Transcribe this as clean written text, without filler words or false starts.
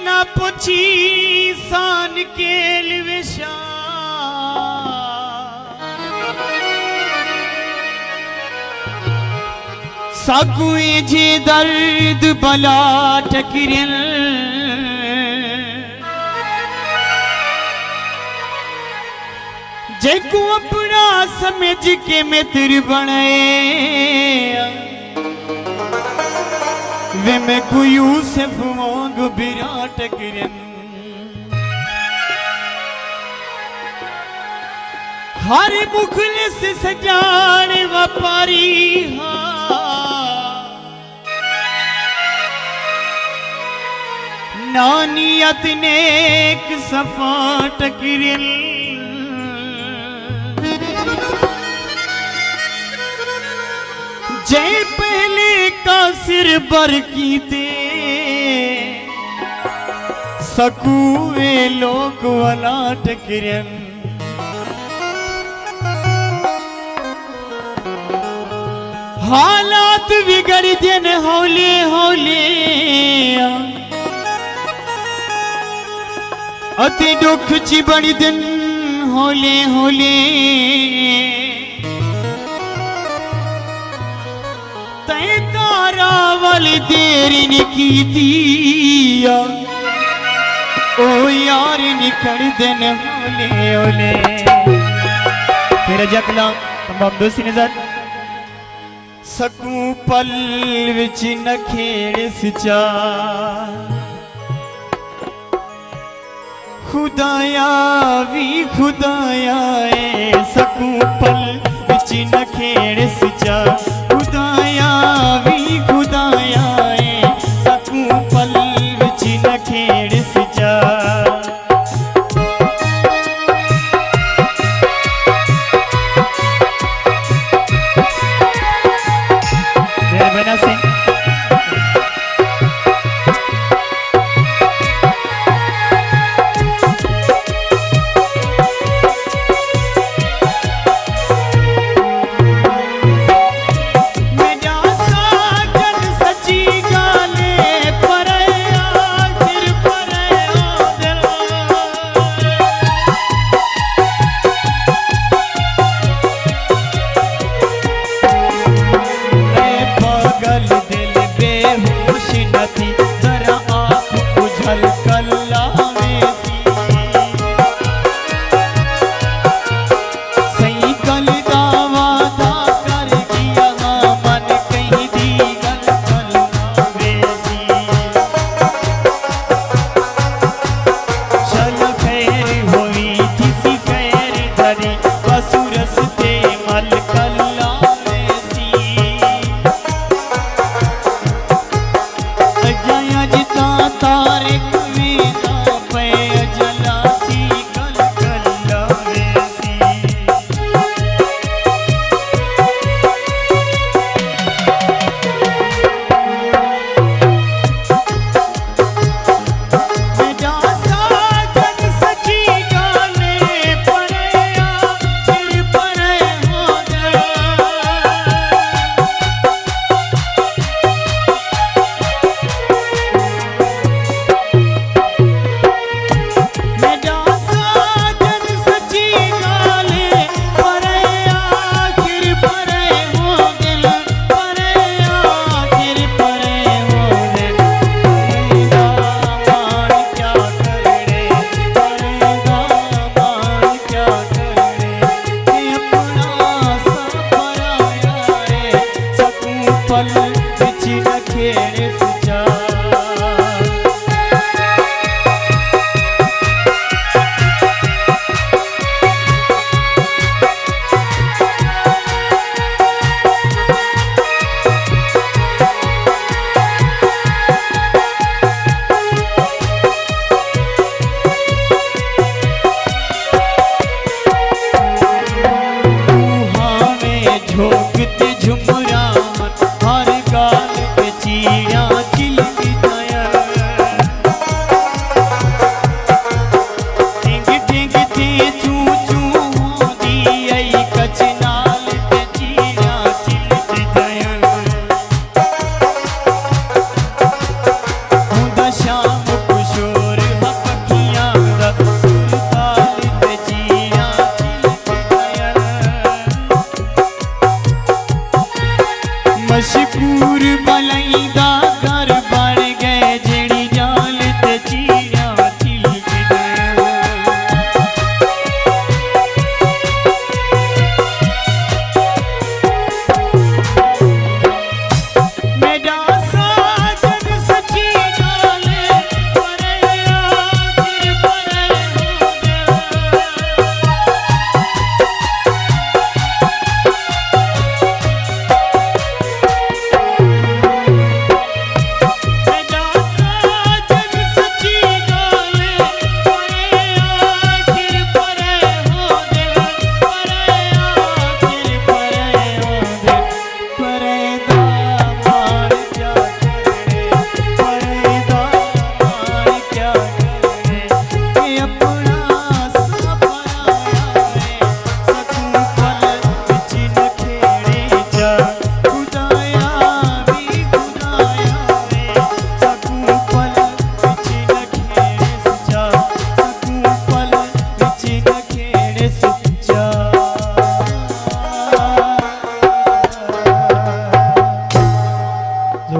ना पुछी सान केल विशा साकुए जे दर्द बला टकरियल जेको अपना समझ के मित्र बने वे मैं को यूसुफ वांग विराट किरन हर मुखलिस सजान व्यापारी नानियत नेक सफा टकरिल जय पहले का सिर बर कीते सकुए लोग वाला टकरन हालात बिगड़ दिन हौले हौले अति दुख ची बड़ी दिन हौले हौले तय तारा वाली देरी ने की दिया ओ यार निकल दिन होले होले फिर जकला तमाम दोस्ती नजर सकू पल विच न खेड़ सिचा खुदाया भी खुदाया सकू पल विच न खेड़ सिचा खुदाया भी